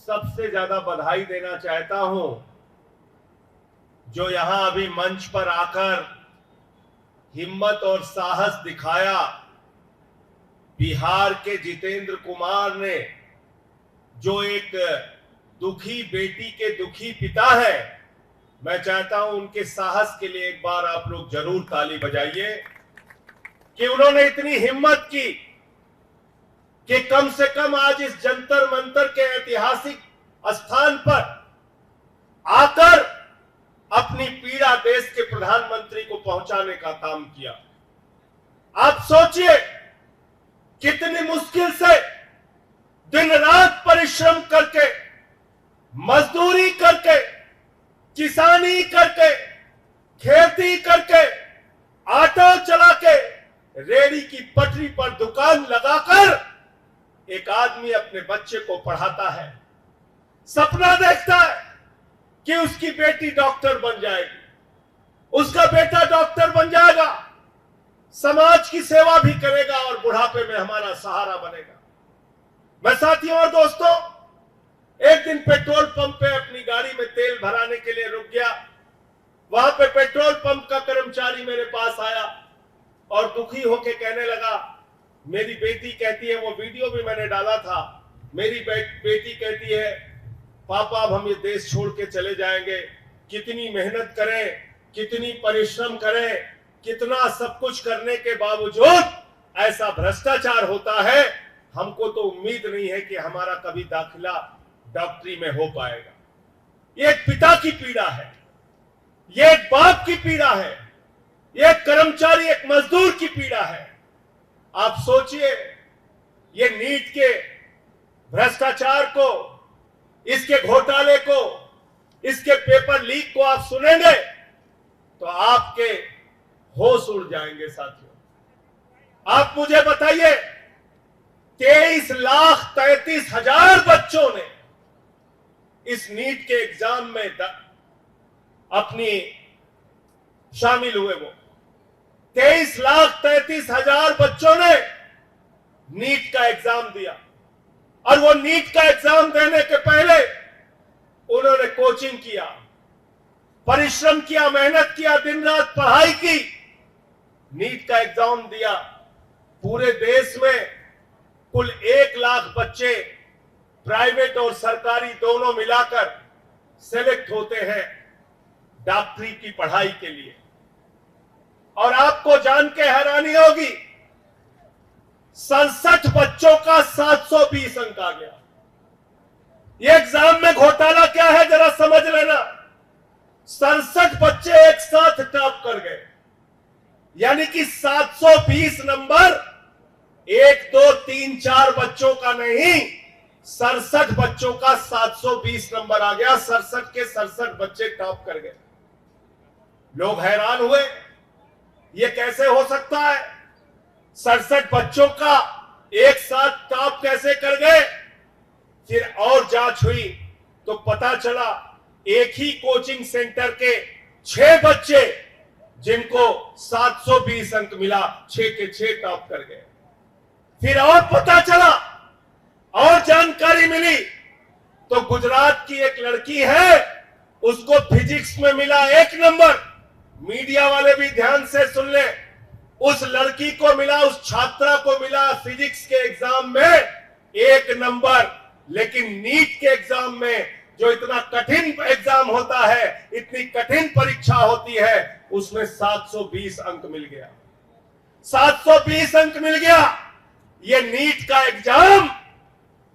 सबसे ज्यादा बधाई देना चाहता हूं जो यहां अभी मंच पर आकर हिम्मत और साहस दिखाया। बिहार के जितेंद्र कुमार ने, जो एक दुखी बेटी के दुखी पिता है, मैं चाहता हूं उनके साहस के लिए एक बार आप लोग जरूर ताली बजाइए कि उन्होंने इतनी हिम्मत की कि कम से कम आज इस जंतर मंतर के ऐतिहासिक स्थान पर आकर अपनी पीड़ा देश के प्रधानमंत्री को पहुंचाने का काम किया। आप सोचिए कितनी मुश्किल से दिन रात परिश्रम करके, मजदूरी करके, किसानी करके, खेती करके, ऑटो चला के, रेहड़ी की पटरी पर दुकान लगाकर एक आदमी अपने बच्चे को पढ़ाता है। सपना देखता है कि उसकी बेटी डॉक्टर बन जाएगी, उसका बेटा डॉक्टर बन जाएगा, समाज की सेवा भी करेगा और बुढ़ापे में हमारा सहारा बनेगा। मैं साथियों और दोस्तों, एक दिन पेट्रोल पंप पे अपनी गाड़ी में तेल भराने के लिए रुक गया। वहां पे पेट्रोल पंप का कर्मचारी मेरे पास आया और दुखी होके कहने लगा, मेरी बेटी कहती है, वो वीडियो भी मैंने डाला था, मेरी बेटी कहती है पापा अब हम ये देश छोड़ के चले जाएंगे। कितनी मेहनत करें, कितनी परिश्रम करें, कितना सब कुछ करने के बावजूद ऐसा भ्रष्टाचार होता है। हमको तो उम्मीद नहीं है कि हमारा कभी दाखिला डॉक्टरी में हो पाएगा। ये एक पिता की पीड़ा है, ये एक बाप की पीड़ा है, ये एक कर्मचारी, एक मजदूर की पीड़ा है। आप सोचिए, ये नीट के भ्रष्टाचार को, इसके घोटाले को, इसके पेपर लीक को आप सुनेंगे तो आपके होश उड़ जाएंगे। साथियों, आप मुझे बताइए, 23,33,000 बच्चों ने इस नीट के एग्जाम में अपनी शामिल हुए। वो 23,33,000 बच्चों ने नीट का एग्जाम दिया और वो नीट का एग्जाम देने के पहले उन्होंने कोचिंग किया, परिश्रम किया, मेहनत किया, दिन रात पढ़ाई की, नीट का एग्जाम दिया। पूरे देश में कुल 1 लाख बच्चे प्राइवेट और सरकारी दोनों मिलाकर सेलेक्ट होते हैं डॉक्टरी की पढ़ाई के लिए। और आपको जान के हैरानी होगी, 67 बच्चों का 720 अंक आ गया। ये एग्जाम में घोटाला क्या है जरा समझ लेना। 67 बच्चे एक साथ टॉप कर गए, यानी कि 720 नंबर 1 2 3 4 बच्चों का नहीं, 67 बच्चों का 720 नंबर आ गया। 67 के 67 बच्चे टॉप कर गए। लोग हैरान हुए, ये कैसे हो सकता है? 67 बच्चों का एक साथ टॉप कैसे कर गए? फिर और जांच हुई तो पता चला एक ही कोचिंग सेंटर के 6 बच्चे जिनको 720 अंक मिला, 6 के 6 टॉप कर गए। फिर और पता चला और जानकारी मिली तो गुजरात की एक लड़की है, उसको फिजिक्स में मिला 1 नंबर। मीडिया वाले भी ध्यान से सुन ले, उस लड़की को मिला, उस छात्रा को मिला फिजिक्स के एग्जाम में 1 नंबर। लेकिन नीट के एग्जाम में, जो इतना कठिन एग्जाम होता है, इतनी कठिन परीक्षा होती है, उसमें 720 अंक मिल गया। 720 अंक मिल गया। ये नीट का एग्जाम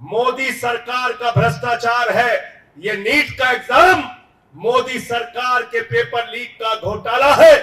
मोदी सरकार का भ्रष्टाचार है। ये नीट का एग्जाम मोदी सरकार के पेपर लीक का घोटाला है।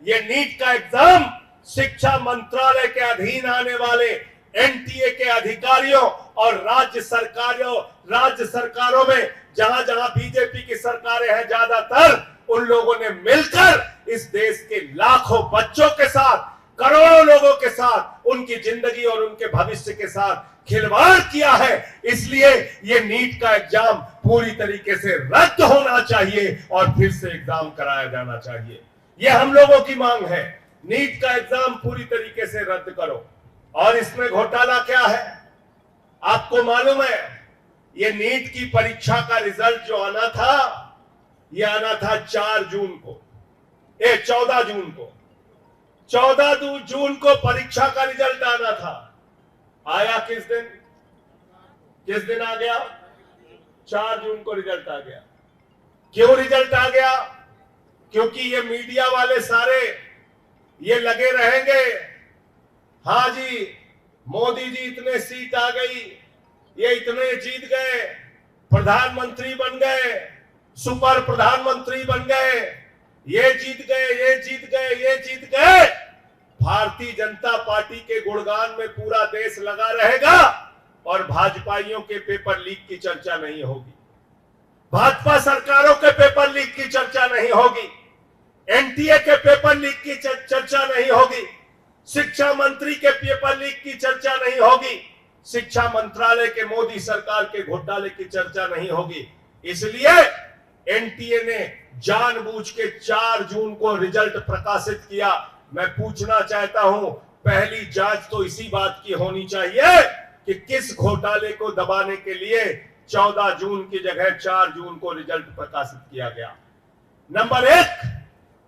ये नीट का एग्जाम शिक्षा मंत्रालय के अधीन आने वाले एनटीए के अधिकारियों और राज्य सरकारों में, जहां जहां बीजेपी की सरकारें हैं ज्यादातर, उन लोगों ने मिलकर इस देश के लाखों बच्चों के साथ, करोड़ों लोगों के साथ, उनकी जिंदगी और उनके भविष्य के साथ खिलवाड़ किया है। इसलिए ये नीट का एग्जाम पूरी तरीके से रद्द होना चाहिए और फिर से एग्जाम कराया जाना चाहिए। ये हम लोगों की मांग है। नीट का एग्जाम पूरी तरीके से रद्द करो। और इसमें घोटाला क्या है आपको मालूम है? ये नीट की परीक्षा का रिजल्ट जो आना था, ये आना था 4 जून को, 14 जून को, 14 जून को परीक्षा का रिजल्ट आना था। आया किस दिन आ गया? 4 जून को रिजल्ट आ गया। क्यों रिजल्ट आ गया? क्योंकि ये मीडिया वाले सारे ये लगे रहेंगे, हाँ जी मोदी जी इतने सीट आ गई, ये इतने जीत गए, प्रधानमंत्री बन गए, सुपर प्रधानमंत्री बन गए, ये जीत गए, ये जीत गए, ये जीत गए। भारतीय जनता पार्टी के गुणगान में पूरा देश लगा रहेगा और भाजपाइयों के पेपर लीक की चर्चा नहीं होगी, भाजपा सरकारों के पेपर लीक की चर्चा नहीं होगी, एनटीए के पेपर लीक की चर्चा नहीं होगी, शिक्षा मंत्री के पेपर लीक की चर्चा नहीं होगी, शिक्षा मंत्रालय के मोदी सरकार के घोटाले की चर्चा नहीं होगी। इसलिए एनटीए ने जानबूझ के 4 जून को रिजल्ट प्रकाशित किया। मैं पूछना चाहता हूं, पहली जांच तो इसी बात की होनी चाहिए कि किस घोटाले को दबाने के लिए 14 जून की जगह 4 जून को रिजल्ट प्रकाशित किया गया। नंबर 1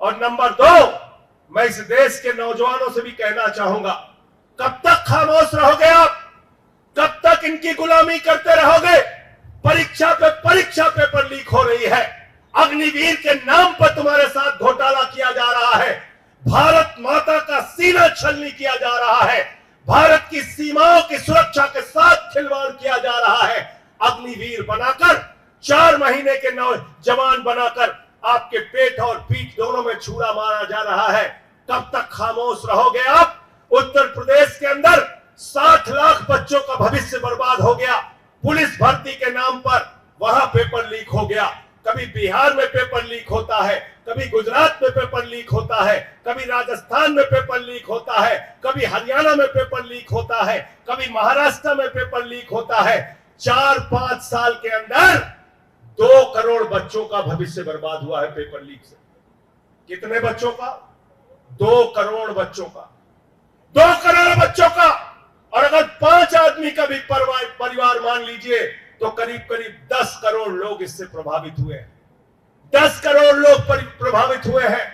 और नंबर 2, मैं इस देश के नौजवानों से भी कहना चाहूंगा, कब तक खामोश रहोगे आप? कब तक इनकी गुलामी करते रहोगे? परीक्षा पे परीक्षा पेपर लीक हो रही है, अग्निवीर के नाम पर तुम्हारे साथ घोटाला किया जा रहा है, भारत माता का सीना छलनी किया जा रहा है, भारत की सीमाओं की सुरक्षा के साथ खिलवाड़ किया जा रहा है। अग्निवीर बनाकर 4 महीने के नौजवान बनाकर आपके पेट और पीठ दोनों में छुरा मारा जा रहा है। कब तक खामोश रहोगे आप? उत्तर प्रदेश के अंदर 60 लाख बच्चों का भविष्य बर्बाद हो गया। पुलिस भर्ती के नाम पर वहां पेपर लीक हो गया। कभी बिहार में पेपर लीक होता है, कभी गुजरात में पेपर लीक होता है, कभी राजस्थान में पेपर लीक होता है, कभी हरियाणा में पेपर लीक होता है, कभी महाराष्ट्र में पेपर लीक होता है। 4-5 साल के अंदर 2 करोड़ बच्चों का भविष्य बर्बाद हुआ है पेपर लीक से। कितने बच्चों का? 2 करोड़ बच्चों का, 2 करोड़ बच्चों का। और अगर 5 आदमी का भी परिवार मान लीजिए तो करीब करीब 10 करोड़ लोग इससे प्रभावित हुए हैं। 10 करोड़ लोग प्रभावित हुए हैं।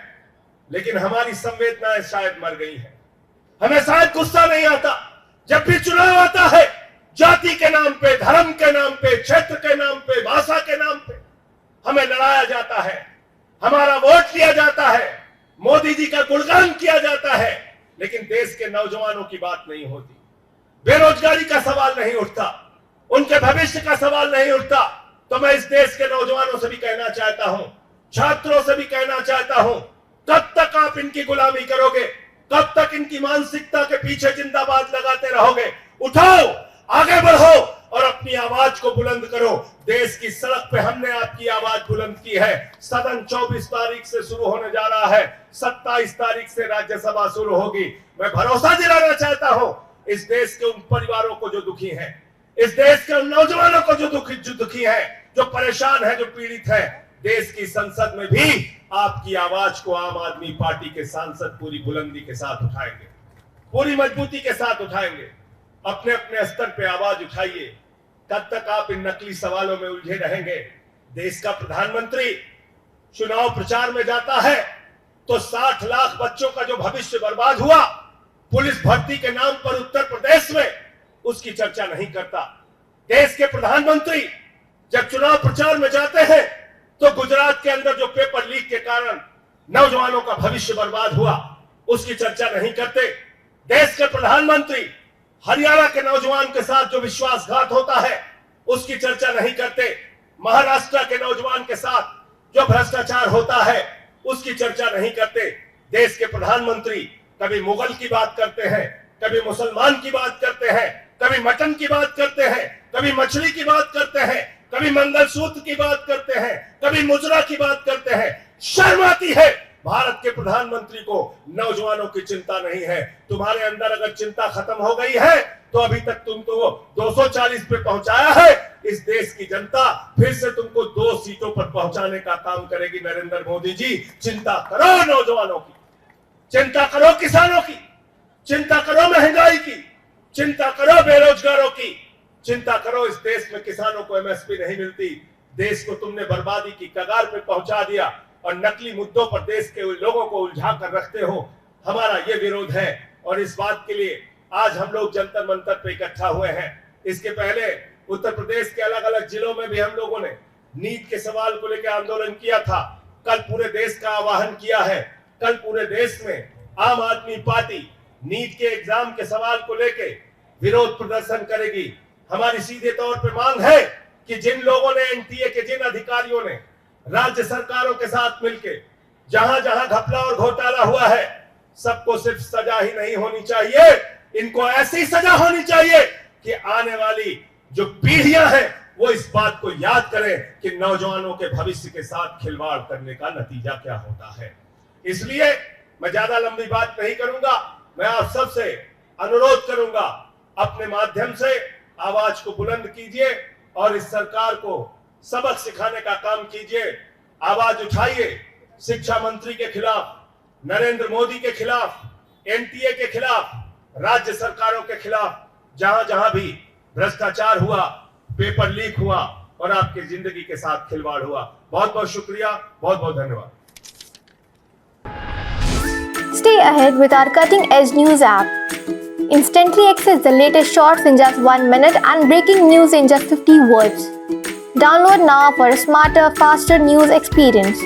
लेकिन हमारी संवेदनाएं शायद मर गई हैं। हमें शायद गुस्सा नहीं आता। जब भी चुनाव आता है, जाति के नाम पे, धर्म के नाम पे, क्षेत्र के नाम पे, भाषा के नाम पे हमें लड़ाया जाता है, हमारा वोट लिया जाता है, मोदी जी का गुणगान किया जाता है, लेकिन देश के नौजवानों की बात नहीं होती। बेरोजगारी का सवाल नहीं उठता, उनके भविष्य का सवाल नहीं उठता। तो मैं इस देश के नौजवानों से भी कहना चाहता हूं, छात्रों से भी कहना चाहता हूं, कब तक आप इनकी गुलामी करोगे? कब तक इनकी मानसिकता के पीछे जिंदाबाद लगाते रहोगे? उठाओ, आगे बढ़ो और अपनी आवाज को बुलंद करो। देश की सड़क पे हमने आपकी आवाज बुलंद की है। सदन 24 तारीख से शुरू होने जा रहा है, 27 तारीख से राज्यसभा शुरू होगी। मैं भरोसा दिलाना चाहता हूं इस देश के उन परिवारों को जो दुखी हैं, इस देश के उन नौजवानों को जो दुखी है, जो परेशान है, जो पीड़ित है, देश की संसद में भी आपकी आवाज को आम आदमी पार्टी के सांसद पूरी बुलंदी के साथ उठाएंगे, पूरी मजबूती के साथ उठाएंगे। अपने अपने स्तर पे आवाज उठाइए। कब तक आप इन नकली सवालों में उलझे रहेंगे? देश का प्रधानमंत्री चुनाव प्रचार में जाता है तो 60 लाख बच्चों का जो भविष्य बर्बाद हुआ पुलिस भर्ती के नाम पर उत्तर प्रदेश में, उसकी चर्चा नहीं करता। देश के प्रधानमंत्री जब चुनाव प्रचार में जाते हैं तो गुजरात के अंदर जो पेपर लीक के कारण नौजवानों का भविष्य बर्बाद हुआ, उसकी चर्चा नहीं करते। देश के प्रधानमंत्री हरियाणा के नौजवान के साथ जो विश्वासघात होता है, उसकी चर्चा नहीं करते। महाराष्ट्र के नौजवान के साथ जो भ्रष्टाचार होता है, उसकी चर्चा नहीं करते। देश के प्रधानमंत्री कभी मुगल की बात करते हैं, कभी मुसलमान की बात करते हैं, कभी मटन की बात करते हैं, कभी मछली की बात करते हैं, कभी मंगलसूत्र की बात करते हैं, कभी मुजरा की बात करते हैं। शर्म आती है। भारत के प्रधानमंत्री को नौजवानों की चिंता नहीं है। तुम्हारे अंदर अगर चिंता खत्म हो गई है तो अभी तक तुमको 240 पे पहुंचाया है। इस देश की जनता फिर से तुमको 2 सीटों पर पहुंचाने का काम करेगी। नरेंद्र मोदी जी, चिंता करो नौजवानों की, चिंता करो किसानों की, चिंता करो महंगाई की, चिंता करो बेरोजगारों की, चिंता करो, इस देश में किसानों को एमएसपी नहीं मिलती, देश को तुमने बर्बादी की कगार पे पहुंचा दिया और नकली मुद्दों पर देश के लोगों को उलझा कर रखते हो। हमारा ये विरोध है और इस बात के लिए आज हम लोग जंतर मंतर पे इकट्ठा हुए हैं। इसके पहले उत्तर प्रदेश के अलग अलग जिलों में भी हम लोगों ने नीट के सवाल को लेकर आंदोलन किया था। कल पूरे देश का आह्वान किया है। कल पूरे देश में आम आदमी पार्टी नीट के एग्जाम के सवाल को लेकर विरोध प्रदर्शन करेगी। हमारी सीधे तौर पे मांग है कि जिन लोगों ने एनटीए के जिन अधिकारियों ने राज्य सरकारों के साथ मिलकर जहां जहां घपला और घोटाला हुआ है, सबको सिर्फ सजा ही नहीं होनी चाहिए, इनको ऐसी सजा होनी चाहिए कि आने वाली जो पीढ़ियां हैं वो इस बात को याद करें कि नौजवानों के भविष्य के साथ खिलवाड़ करने का नतीजा क्या होता है। इसलिए मैं ज्यादा लंबी बात नहीं करूंगा। मैं आप सबसे अनुरोध करूंगा, अपने माध्यम से आवाज को बुलंद कीजिए और इस सरकार को सबक सिखाने का काम कीजिए। आवाज उठाइए शिक्षा मंत्री के खिलाफ, नरेंद्र मोदी के खिलाफ, एनटीए के खिलाफ, राज्य सरकारों के खिलाफ, जहां जहां भी भ्रष्टाचार हुआ, पेपर लीक हुआ और आपकी जिंदगी के साथ खिलवाड़ हुआ। बहुत बहुत शुक्रिया, बहुत बहुत धन्यवाद। Stay ahead with our cutting edge news app. Instantly access the latest shorts in just 1 minute and breaking news in just 50 words. Download now for a smarter, faster news experience.